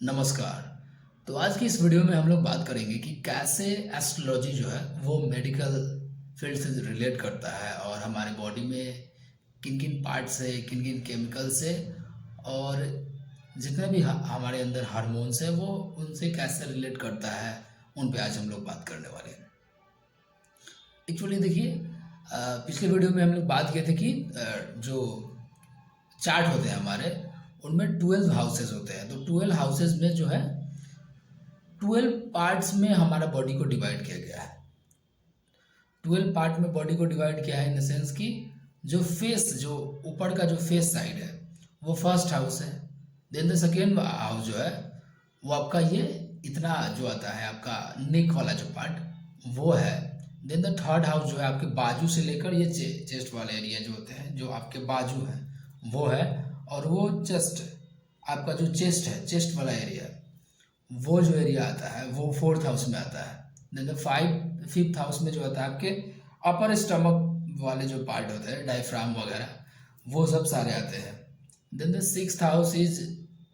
नमस्कार। तो आज की इस वीडियो में हम लोग बात करेंगे कि कैसे एस्ट्रोलॉजी जो है वो मेडिकल फील्ड से रिलेट करता है और हमारे बॉडी में किन किन पार्ट से, किन किन केमिकल से और जितने भी हमारे अंदर हार्मोन्स हैं वो उनसे कैसे रिलेट करता है, उन पे आज हम लोग बात करने वाले हैं। एक्चुअली देखिए, पिछले वीडियो में हम लोग बात किए थे कि जो चार्ट होते हैं हमारे, उनमें 12 हाउसेस होते हैं। तो 12 हाउसेस में जो है 12 पार्ट्स में हमारा बॉडी को डिवाइड किया गया है। 12 पार्ट में बॉडी को डिवाइड किया है इन द सेंस कि जो फेस, जो ऊपर का जो फेस साइड है वो फर्स्ट हाउस है। देन द सेकेंड हाउस जो है वो आपका ये इतना जो आता है आपका नेक वाला जो पार्ट वो है। देन द थर्ड हाउस जो है आपके बाजू से लेकर ये चेस्ट वाले एरिया जो होते हैं, जो आपके बाजू है वो है। और वो चेस्ट, आपका जो चेस्ट है, चेस्ट वाला एरिया, वो जो एरिया आता है वो फोर्थ हाउस में आता है। देन द फिफ्थ हाउस में जो आता है आपके अपर स्टमक वाले जो पार्ट होते हैं, डायफ्राम वगैरह, वो सब सारे आते हैं। Then the sixth house is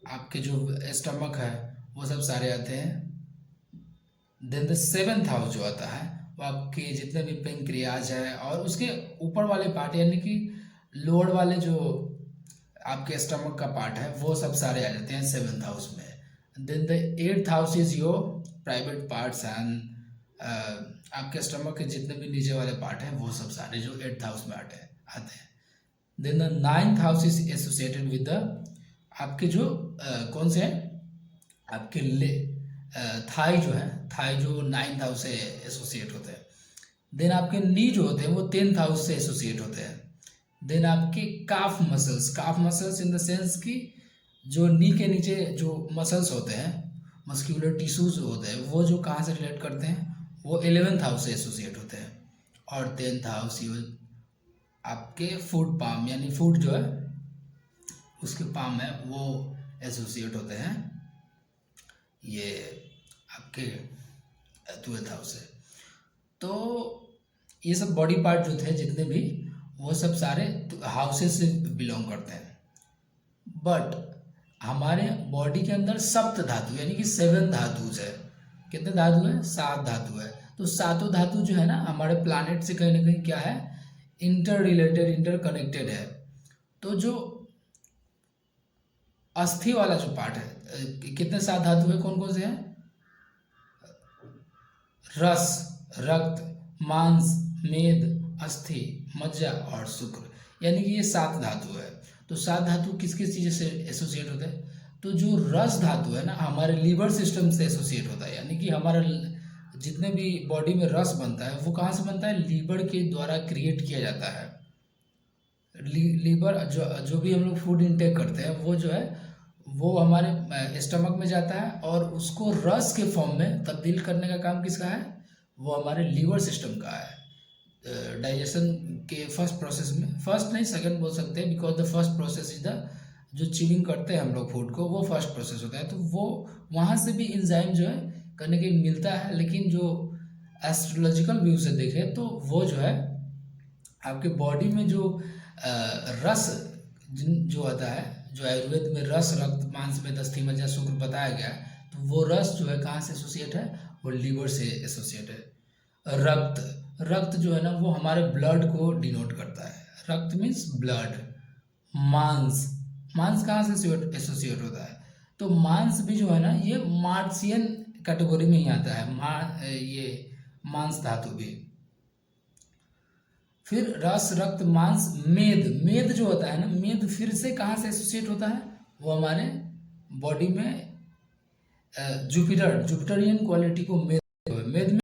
आपके जो स्टमक है वो सब सारे आते हैं। देन द सेवेंथ हाउस जो आता है वो आपके जितने भी पेंक्रियाज है और उसके ऊपर वाले पार्ट, यानी कि लोअर वाले जो आपके स्टमक का पार्ट है वो सब सारे आ जाते हैं सेवेंथ हाउस में। Then the eighth house is your private parts and आपके स्टमक के जितने भी नीचे वाले पार्ट हैं वो सब सारे जो एट्थ हाउस में आते हैं। Then the ninth house is associated with the आपके जो कौन से हैं आपके थाई जो है, थाई जो नाइन्थ हाउस से एसोसिएट होते हैं। देन आपके नी जो होते हैं वो 10th हाउस से एसोसिएट होते हैं। देन आपके काफ मसल्स इन द सेंस कि जो नी के नीचे जो मसल्स होते हैं, मस्क्यूलर टिश्यूज होते हैं, वो जो कहाँ से रिलेट करते हैं, वो 11th हाउस से एसोसिएट होते हैं। और 10th हाउस ये आपके फुट पाम, यानी फुट जो है उसके पाम है वो एसोसिएट होते हैं ये आपके 12th हाउस से। तो ये सब बॉडी पार्ट जो थे जितने भी, वो सब सारे हाउसेस से बिलोंग करते हैं। बट हमारे बॉडी के अंदर सप्त धातु यानी कि 7 धातुज है। कितने धातु है? 7 धातु है। तो सातों धातु जो है ना हमारे प्लानेट से कहीं ना कहीं क्या है, इंटर रिलेटेड, इंटर कनेक्टेड है। तो जो अस्थि वाला जो पार्ट है, कितने 7 धातु है, कौन कौन से हैं? रस, रक्त, मांस, मेद, अस्थि, मज्जा और शुक्र, यानी कि ये 7 धातु है। तो 7 धातु किस किस चीज़ से एसोसिएट होते हैं? तो जो रस धातु है ना हमारे लीवर सिस्टम से एसोसिएट होता है। यानी कि हमारा जितने भी बॉडी में रस बनता है वो कहाँ से बनता है? लीवर के द्वारा क्रिएट किया जाता है। लीवर जो भी हम लोग फूड इंटेक करते हैं वो जो है वो हमारे स्टमक में जाता है और उसको रस के फॉर्म में तब्दील करने का काम किसका है? वो हमारे लीवर सिस्टम का है। डाइजेशन के फर्स्ट प्रोसेस में, फर्स्ट नहीं सेकंड बोल सकते हैं, because the first process is the, जो च्यूइंग करते हैं हम लोग फूड को, वो फर्स्ट प्रोसेस होता है। तो वो वहाँ से भी इंजाइम जो है करने के मिलता है। लेकिन जो एस्ट्रोलॉजिकल व्यू से देखें तो वो जो है आपके बॉडी में जो रस जो आता है, जो आयुर्वेद में रस, रक्त, मांस में अस्थि, मज्जा, शुक्र बताया गया है, तो वो रस जो है कहाँ से एसोसिएट है? वो लीवर से एसोसिएट है। रक्त जो है ना वो हमारे ब्लड को डिनोट करता है। रक्त मीन्स ब्लड। मांस कहाँ से एसोसिएट होता है? तो मांस भी जो है ना ये मार्सियन कैटेगरी में ही आता है। ये मांस धातु भी। फिर रस, रक्त, मांस, मेद जो होता है ना, मेद फिर से कहाँ से एसोसिएट होता है? वो हमारे बॉडी में जुपिटरियन क्वालिटी को मेद में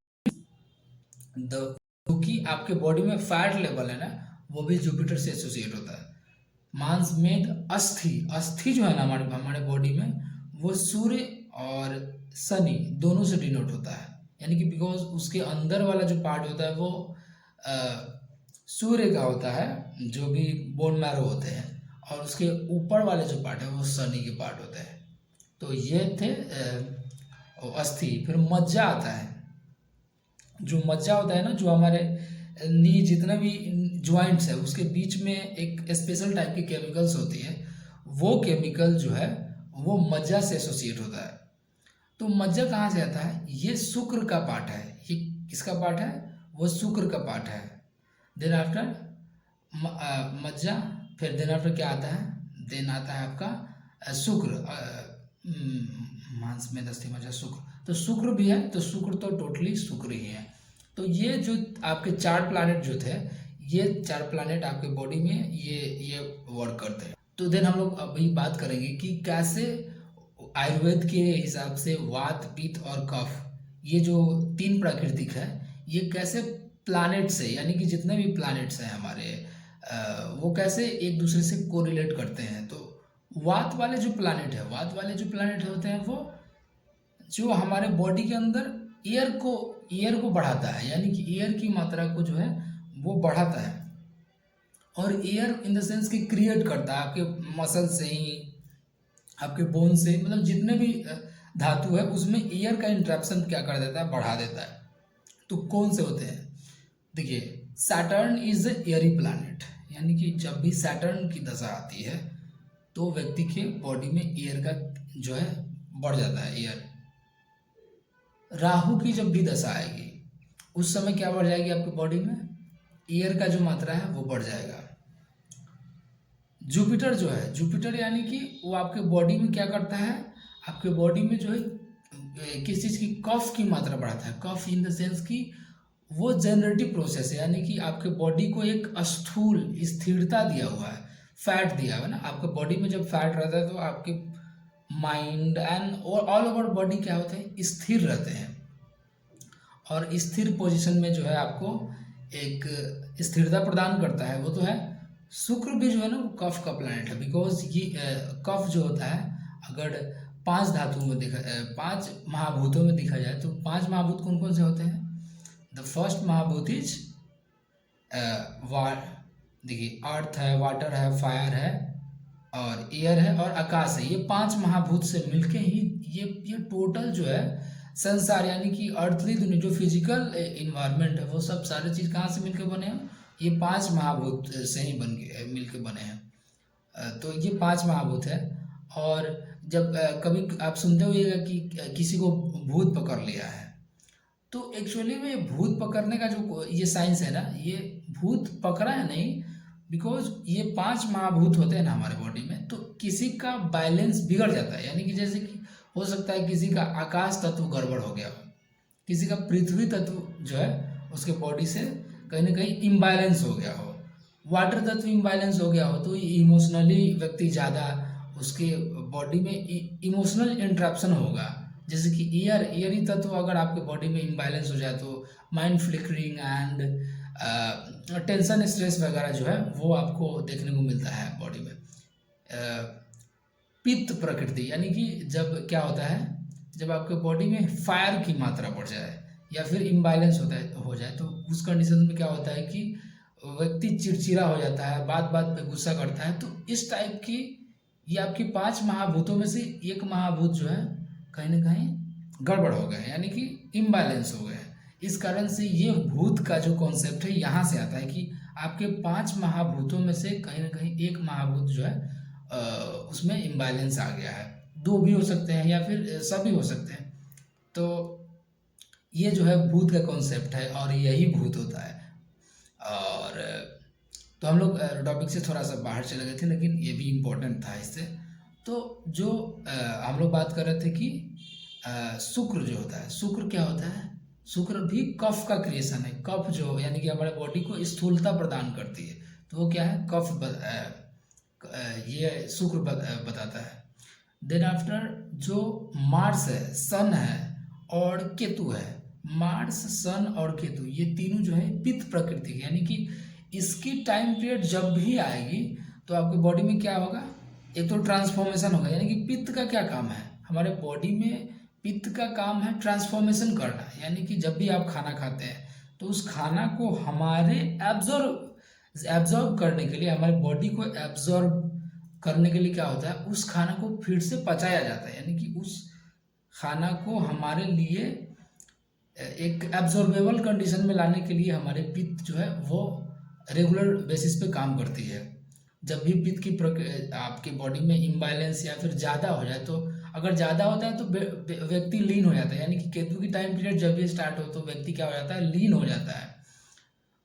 क्योंकि आपके बॉडी में फैट लेवल है ना वो भी जुपिटर से एसोसिएट होता है। मांस, मेद, अस्थि जो है ना हमारे बॉडी में वो सूर्य और शनि दोनों से डिनोट होता है। यानी कि बिकॉज उसके अंदर वाला जो पार्ट होता है वो सूर्य का होता है, जो भी बोन मैरो होते हैं, और उसके ऊपर वाले जो पार्ट है वो शनि के पार्ट होते हैं। तो ये थे अस्थि। फिर मज्जा आता है। जो मज्जा होता है ना, जो हमारे नी जितने भी ज्वाइंट्स है उसके बीच में एक स्पेशल टाइप की केमिकल्स होती है, वो केमिकल जो है वो मज्जा से एसोसिएट होता है। तो मज्जा कहाँ से आता है? ये शुक्र का पार्ट है। ये किसका पार्ट है? वो शुक्र का पार्ट है। देन आफ्टर मज्जा, फिर देन आफ्टर क्या आता है? देन आता है आपका शुक्र, मांस में दस्ती मज्जा शुक्र, तो शुक्र भी है, तो शुक्र तो टोटली शुक्र ही है। तो ये जो आपके 4 प्लैनेट जो थे, ये 4 प्लैनेट आपके बॉडी में ये वर्क करते हैं। तो देन हम लोग अभी बात करेंगे कि कैसे आयुर्वेद के हिसाब से वात, पित्त और कफ, ये जो 3 प्राकृतिक है, ये कैसे प्लैनेट से, यानी कि जितने भी प्लैनेट्स हैं हमारे, वो कैसे एक दूसरे से कोरिलेट करते हैं। तो वात वाले जो प्लैनेट होते हैं, वो जो हमारे बॉडी के अंदर एयर को बढ़ाता है, यानी कि एयर की मात्रा को जो है वो बढ़ाता है। और एयर इन द सेंस कि क्रिएट करता है आपके मसल से ही, आपके बोन से, मतलब जितने भी धातु है उसमें एयर का इंट्रैक्शन क्या कर देता है? बढ़ा देता है। तो कौन से होते हैं? देखिए, Saturn is a Airy planet, यानी कि जब भी सैटर्न की दशा आती है तो व्यक्ति के बॉडी में एयर का जो है बढ़ जाता है एयर। राहु की जब भी दशा आएगी उस समय क्या बढ़ जाएगी आपकी बॉडी में? एयर का जो मात्रा है वो बढ़ जाएगा। जुपिटर जो है, जुपिटर यानी कि वो आपके बॉडी में क्या करता है? आपके बॉडी में जो है किस चीज़ की? कफ की मात्रा बढ़ाता है। कफ इन द सेंस कि वो जनरेटिव प्रोसेस है, यानी कि आपके बॉडी को एक स्थूल स्थिरता दिया हुआ है, फैट दिया हुआ है ना। आपके बॉडी में जब फैट रहता है तो आपके mind and all over body क्या होते हैं? स्थिर रहते हैं। और स्थिर पोजीशन में जो है आपको एक स्थिरता प्रदान करता है, वो तो है शुक्र भी जो है ना, वो कफ का प्लैनेट है। बिकॉज ये कफ जो होता है, अगर 5 धातुओं में देखा 5 महाभूतों में देखा जाए तो 5 महाभूत कौन कौन से होते हैं? द फर्स्ट महाभूत इज देखिए, अर्थ है, वाटर है, फायर है और एयर है और आकाश है। ये 5 महाभूत से मिलके ही ये टोटल जो है संसार, यानी कि अर्थली दुनिया, जो फिजिकल इन्वायरमेंट है, वो सब सारी चीज़ कहाँ से मिलके बने हैं? ये 5 महाभूत से ही मिलके बने हैं। तो ये 5 महाभूत है। और जब कभी आप सुनते होइएगा कि किसी को भूत पकड़ लिया है, तो एक्चुअली में भूत पकड़ने का जो ये साइंस है ना, ये भूत पकड़ा है नहीं, बिकॉज ये 5 महाभूत होते हैं ना हमारे बॉडी में, तो किसी का बैलेंस बिगड़ जाता है। यानी कि जैसे कि हो सकता है किसी का आकाश तत्व गड़बड़ हो गया हो, किसी का पृथ्वी तत्व जो है उसके बॉडी से कहीं ना कहीं इम्बैलेंस हो गया हो, वाटर तत्व इम्बैलेंस हो गया हो, तो इमोशनली व्यक्ति ज़्यादा, उसके बॉडी में इमोशनल इंटरप्शन होगा। जैसे कि एयरी तत्व अगर आपके बॉडी में इम्बैलेंस हो जाए तो mind flickering and tension, stress वगैरह जो है वो आपको देखने को मिलता है बॉडी में। पित्त प्रकृति, यानी कि जब क्या होता है, जब आपके बॉडी में फायर की मात्रा बढ़ जाए या फिर इम्बैलेंस हो जाए तो उस कंडीशन में क्या होता है कि व्यक्ति चिड़चिड़ा हो जाता है, बात बात पे गुस्सा करता है। तो इस टाइप की ये आपकी 5 महाभूतों में से एक महाभूत जो है कहीं ना कहीं गड़बड़ हो गए, यानी कि इम्बैलेंस हो गए। इस कारण से ये भूत का जो कॉन्सेप्ट है यहाँ से आता है कि आपके 5 महाभूतों में से कहीं ना कहीं एक महाभूत जो है उसमें इम्बैलेंस आ गया है। 2 भी हो सकते हैं या फिर सब भी हो सकते हैं। तो ये जो है भूत का कॉन्सेप्ट है और यही भूत होता है। और तो हम लोग टॉपिक से थोड़ा सा बाहर चले गए थे, लेकिन ये भी इम्पोर्टेंट था इससे। तो जो हम लोग बात कर रहे थे कि शुक्र जो होता है, शुक्र क्या होता है? शुक्र भी कफ का क्रिएशन है। कफ जो यानी कि हमारे बॉडी को स्थूलता प्रदान करती है, तो वो क्या है? कफ ये शुक्र बताता है। देन आफ्टर जो मार्स है, सन है और केतु है, मार्स, सन और केतु, ये तीनों जो है पित्त प्रकृति के, यानी कि इसकी टाइम पीरियड जब भी आएगी तो आपकी बॉडी में क्या होगा? एक तो ट्रांसफॉर्मेशन होगा। यानी कि पित्त का क्या काम है हमारे बॉडी में? पित्त का काम है ट्रांसफॉर्मेशन करना। यानी कि जब भी आप खाना खाते हैं तो उस खाना को हमारे एब्जॉर्ब करने के लिए, हमारे बॉडी को एब्जॉर्ब करने के लिए क्या होता है? उस खाना को फिर से पचाया जाता है। यानी कि उस खाना को हमारे लिए एक एब्जॉर्बेबल कंडीशन में लाने के लिए हमारे पित्त जो है वो रेगुलर बेसिस पे काम करती है। जब भी पित्त की आपके बॉडी में इम्बैलेंस या फिर ज़्यादा हो जाए, तो अगर ज़्यादा होता है तो व्यक्ति लीन हो जाता है, यानी कि केतु की टाइम पीरियड जब भी स्टार्ट हो तो व्यक्ति क्या हो जाता है, लीन हो जाता है।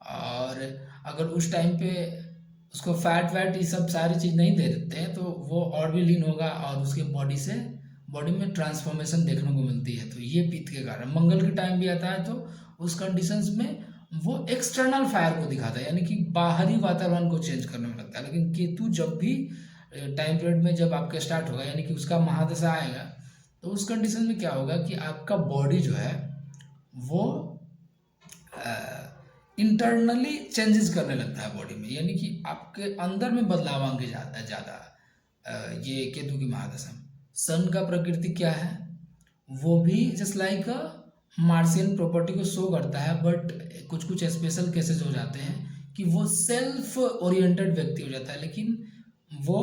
और अगर उस टाइम पे उसको फैट वैट ये सब सारी चीज़ नहीं दे देते हैं तो वो और भी लीन होगा और उसके बॉडी में ट्रांसफॉर्मेशन देखने को मिलती है। तो ये पित्त के कारण मंगल के टाइम भी आता है, तो उस कंडीशंस में वो एक्सटर्नल फायर को दिखाता है, यानी कि बाहरी वातावरण को चेंज करने में लगता है। लेकिन केतु जब भी टाइम पीरियड में जब आपका स्टार्ट होगा, यानी कि उसका महादशा आएगा, तो उस कंडीशन में क्या होगा कि आपका बॉडी जो है वो इंटरनली चेंजेस करने लगता है बॉडी में, यानी कि आपके अंदर में बदलाव आएंगे ज़्यादा। ये केतु की महादशा में सन का प्रकृति क्या है, वो भी जस्ट लाइक मार्शियन प्रॉपर्टी को शो करता है, बट कुछ कुछ स्पेशल केसेस हो जाते हैं कि वो सेल्फ ओरिएंटेड व्यक्ति हो जाता है। लेकिन वो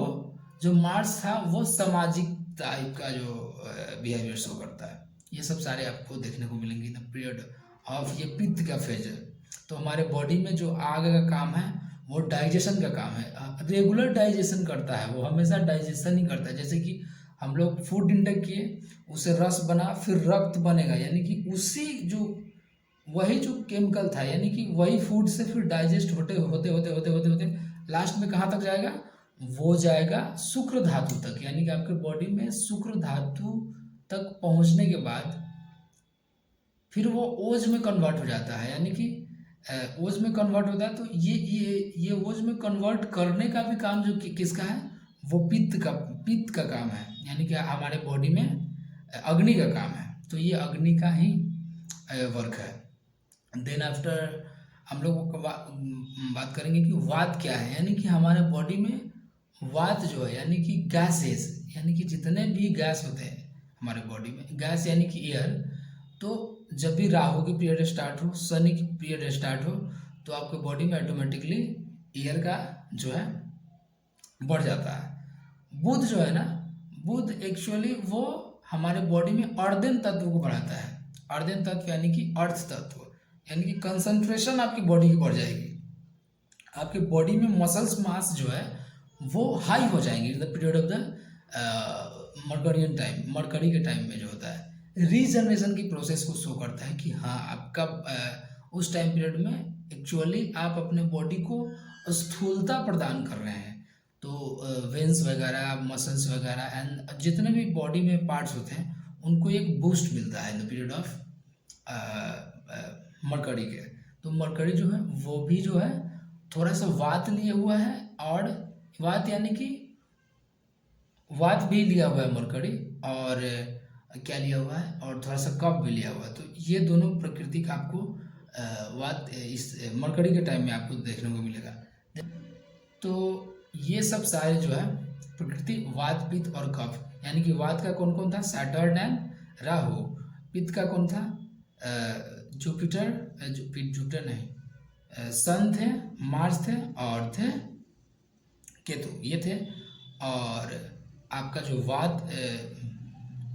जो मार्स था वो सामाजिक टाइप का जो बिहेवियर शो करता है। ये सब सारे आपको देखने को मिलेंगे इन द पीरियड ऑफ ये पित्त का फेज है। तो हमारे बॉडी में जो आग का काम है वो डाइजेशन का काम है, रेगुलर डाइजेशन करता है, वो हमेशा डाइजेशन ही करता है। जैसे कि हम लोग फूड इंटेक किए, उसे रस बना, फिर रक्त बनेगा, यानी कि उसी जो वही जो केमिकल था, यानी कि वही फूड से फिर डाइजेस्ट होते होते होते होते होते होते लास्ट में कहाँ तक जाएगा, वो जाएगा शुक्र धातु तक, यानी कि आपके बॉडी में शुक्र धातु तक पहुँचने के बाद फिर वो ओज में कन्वर्ट हो जाता है, यानी कि ओज में कन्वर्ट होता है। तो ये ओज में कन्वर्ट करने का भी काम जो किसका है, वो पित्त का काम है, यानी कि हमारे बॉडी में अग्नि का काम है। तो ये अग्नि का ही वर्क है। देन आफ्टर हम लोग बात करेंगे कि वात क्या है, यानी कि हमारे बॉडी में वात जो है, यानी कि गैसेस, यानी कि जितने भी गैस होते हैं हमारे बॉडी में, गैस यानी कि एयर। तो जब भी राहु की पीरियड स्टार्ट हो, शनि की पीरियड स्टार्ट हो, तो आपके बॉडी में ऑटोमेटिकली एयर का जो है बढ़ जाता है। बुध जो है ना, बुध एक्चुअली वो हमारे बॉडी में अर्धन तत्व को बढ़ाता है। अर्धन तत्व यानी कि अर्थ तत्व, यानी कि कंसंट्रेशन आपकी बॉडी की बढ़ जाएगी। आपके बॉडी में मसल्स मास जो है वो हाई हो जाएंगे in the period of the mercurian time, mercury के टाइम में जो होता है रीजनरेशन की प्रोसेस को शो करता है कि हाँ आपका उस टाइम पीरियड में एक्चुअली आप अपने बॉडी को स्थूलता प्रदान कर रहे हैं। तो वेंस वगैरह, मसल्स वगैरह एंड जितने भी बॉडी में पार्ट्स होते हैं उनको एक बूस्ट मिलता है इन द पीरियड ऑफ मरकरी के। तो मरकरी जो है वो भी जो है थोड़ा सा वात लिए हुआ है, और वात यानी कि वात भी लिया हुआ है मरकरी, और क्या लिया हुआ है, और थोड़ा सा कफ भी लिया हुआ है। तो ये दोनों प्रकृति का आपको वात इस मरकरी के टाइम में आपको देखने को मिलेगा। तो ये सब सारे जो है प्रकृति वात, पित्त और कफ, यानी कि वात का कौन कौन था, सैटर्न एंड राहु। पित्त का कौन था, जुपिटर, जुपिटर नहीं, सन थे, मार्स थे, और थे केतु, ये थे। और आपका जो वात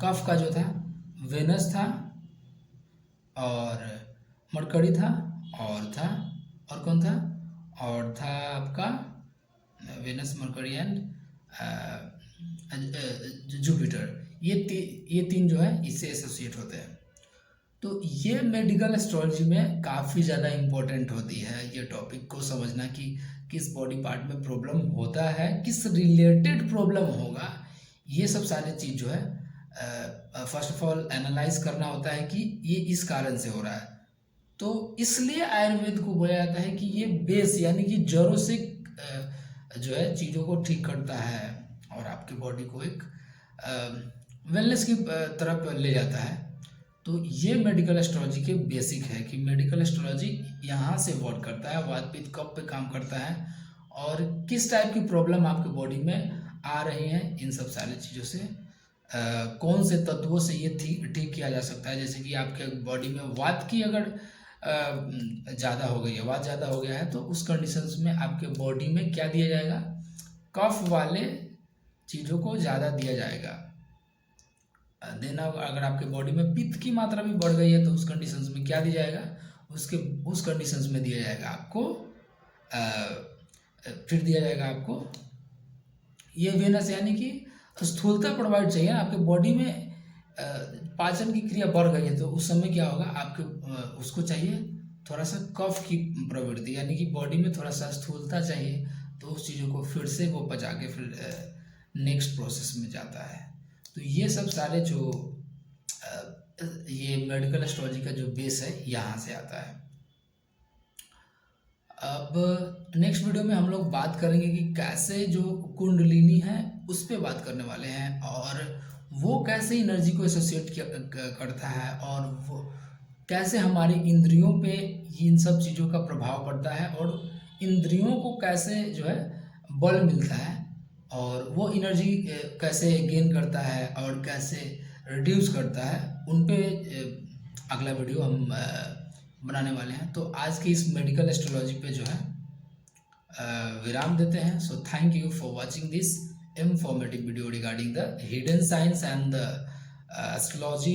कफ का जो था वेनस था, और मरकरी था, और कौन था, और था आपका वेनस, मरकरी एंड जुपिटर। ये तीन जो है इससे एसोसिएट होते हैं। तो ये मेडिकल एस्ट्रोलॉजी में काफ़ी ज़्यादा इम्पोर्टेंट होती है ये टॉपिक को समझना कि किस बॉडी पार्ट में प्रॉब्लम होता है, किस रिलेटेड प्रॉब्लम होगा। ये सब सारी चीज़ जो है फर्स्ट ऑफ ऑल एनालाइज करना होता है कि ये इस कारण से हो रहा है। तो इसलिए आयुर्वेद को बोला जाता है कि ये बेस यानी कि जड़ों से जो है चीज़ों को ठीक करता है और आपकी बॉडी को एक वेलनेस की तरफ ले जाता है। तो ये मेडिकल एस्ट्रोलॉजी के बेसिक है कि मेडिकल एस्ट्रोलॉजी यहाँ से वर्क करता है, वात पित्त कफ पे काम करता है, और किस टाइप की प्रॉब्लम आपके बॉडी में आ रही हैं इन सब सारी चीज़ों से कौन से तत्वों से ये ठीक किया जा सकता है। जैसे कि आपके बॉडी में वात की अगर ज़्यादा हो गई है, वात ज़्यादा हो गया है, तो उस कंडीशंस में आपके बॉडी में क्या दिया जाएगा, कफ वाले चीज़ों को ज़्यादा दिया जाएगा। देना अगर आपके बॉडी में पित्त की मात्रा भी बढ़ गई है तो उस कंडीशंस में क्या दिया जाएगा, उस कंडीशंस में दिया जाएगा आपको फिर दिया जाएगा आपको ये वेनस यानी कि स्थूलता प्रोवाइड चाहिए ना आपके बॉडी में। पाचन की क्रिया बढ़ गई है तो उस समय क्या होगा आपके उसको चाहिए थोड़ा सा कफ की प्रवृत्ति, यानी कि बॉडी में थोड़ा सा स्थूलता चाहिए, तो उस चीज़ों को फिर से वो पचा के फिर नेक्स्ट प्रोसेस में जाता है। तो ये सब सारे जो ये मेडिकल एस्ट्रोलॉजी का जो बेस है यहाँ से आता है। अब नेक्स्ट वीडियो में हम लोग बात करेंगे कि कैसे जो कुंडलिनी है उस पे बात करने वाले हैं, और वो कैसे एनर्जी को एसोसिएट करता है, और वो कैसे हमारी इंद्रियों पे इन सब चीज़ों का प्रभाव पड़ता है, और इंद्रियों को कैसे जो है बल मिलता है, और वो एनर्जी कैसे गेन करता है और कैसे रिड्यूस करता है, उन पे अगला वीडियो हम बनाने वाले हैं। तो आज की इस मेडिकल एस्ट्रोलॉजी पे जो है विराम देते हैं। So thank you for watching this informative video regarding the hidden science and the astrology